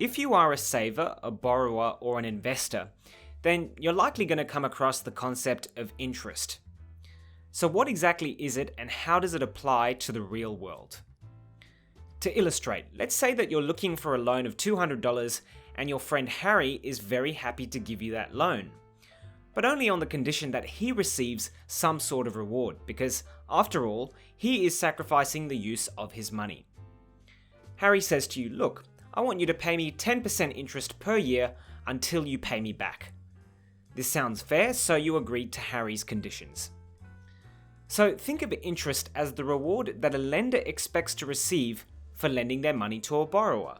If you are a saver, a borrower, or an investor, then you're likely going to come across the concept of interest. So what exactly is it and how does it apply to the real world? To illustrate, let's say that you're looking for a loan of $200 and your friend Harry is very happy to give you that loan, but only on the condition that he receives some sort of reward, because after all, he is sacrificing the use of his money. Harry says to you, "Look, I want you to pay me 10% interest per year until you pay me back." This sounds fair, so you agreed to Harry's conditions. So think of interest as the reward that a lender expects to receive for lending their money to a borrower.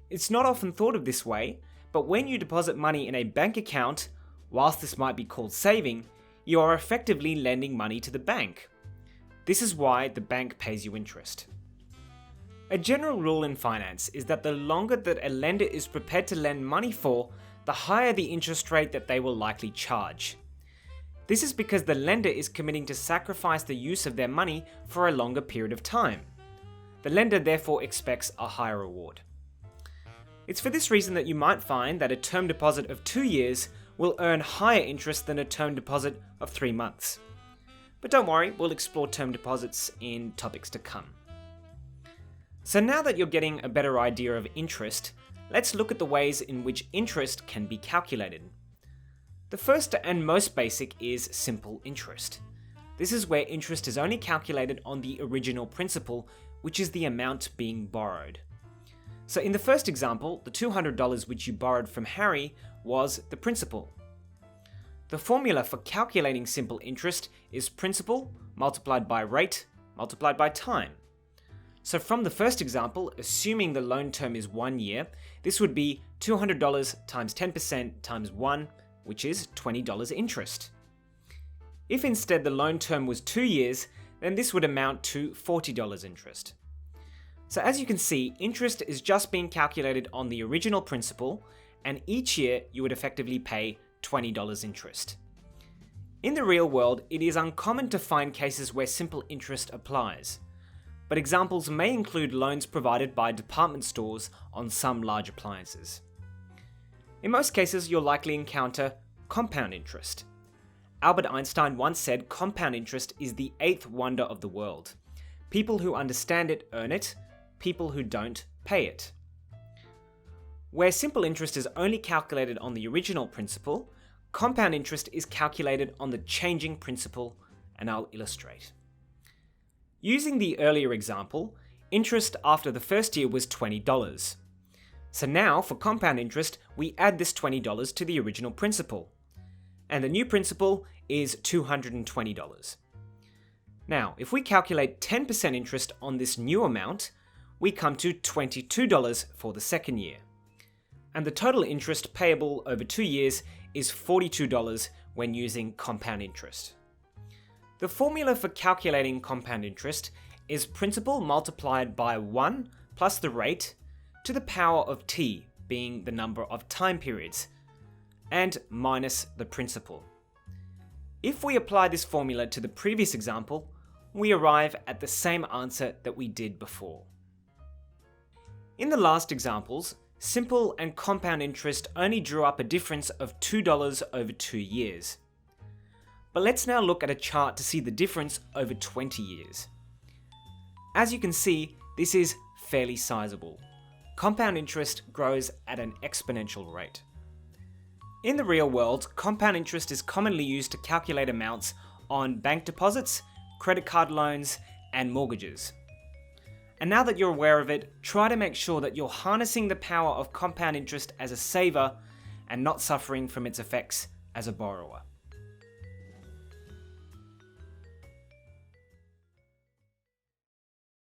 It's not often thought of this way, but when you deposit money in a bank account, whilst this might be called saving, you are effectively lending money to the bank. This is why the bank pays you interest. A general rule in finance is that the longer that a lender is prepared to lend money for, the higher the interest rate that they will likely charge. This is because the lender is committing to sacrifice the use of their money for a longer period of time. The lender therefore expects a higher reward. It's for this reason that you might find that a term deposit of 2 years will earn higher interest than a term deposit of 3 months. But don't worry, we'll explore term deposits in topics to come. So now that you're getting a better idea of interest, let's look at the ways in which interest can be calculated. The first and most basic is simple interest. This is where interest is only calculated on the original principal, which is the amount being borrowed. So in the first example, the $200 which you borrowed from Harry was the principal. The formula for calculating simple interest is principal multiplied by rate multiplied by time. So from the first example, assuming the loan term is 1 year, this would be $200 times 10% times 1, which is $20 interest. If instead the loan term was 2 years, then this would amount to $40 interest. So as you can see, interest is just being calculated on the original principal, and each year you would effectively pay $20 interest. In the real world, it is uncommon to find cases where simple interest applies, but examples may include loans provided by department stores on some large appliances. In most cases, you'll likely encounter compound interest. Albert Einstein once said compound interest is the 8th wonder of the world. People who understand it earn it, people who don't pay it. Where simple interest is only calculated on the original principal, compound interest is calculated on the changing principal, and I'll illustrate. Using the earlier example, interest after the first year was $20. So now, for compound interest, we add this $20 to the original principal. And the new principal is $220. Now, if we calculate 10% interest on this new amount, we come to $22 for the second year. And the total interest payable over 2 years is $42 when using compound interest. The formula for calculating compound interest is principal multiplied by 1 plus the rate to the power of t, being the number of time periods, and minus the principal. If we apply this formula to the previous example, we arrive at the same answer that we did before. In the last examples, simple and compound interest only drew up a difference of $2 over 2 years. But let's now look at a chart to see the difference over 20 years. As you can see, this is fairly sizable. Compound interest grows at an exponential rate. In the real world, compound interest is commonly used to calculate amounts on bank deposits, credit card loans, and mortgages. And now that you're aware of it, try to make sure that you're harnessing the power of compound interest as a saver and not suffering from its effects as a borrower.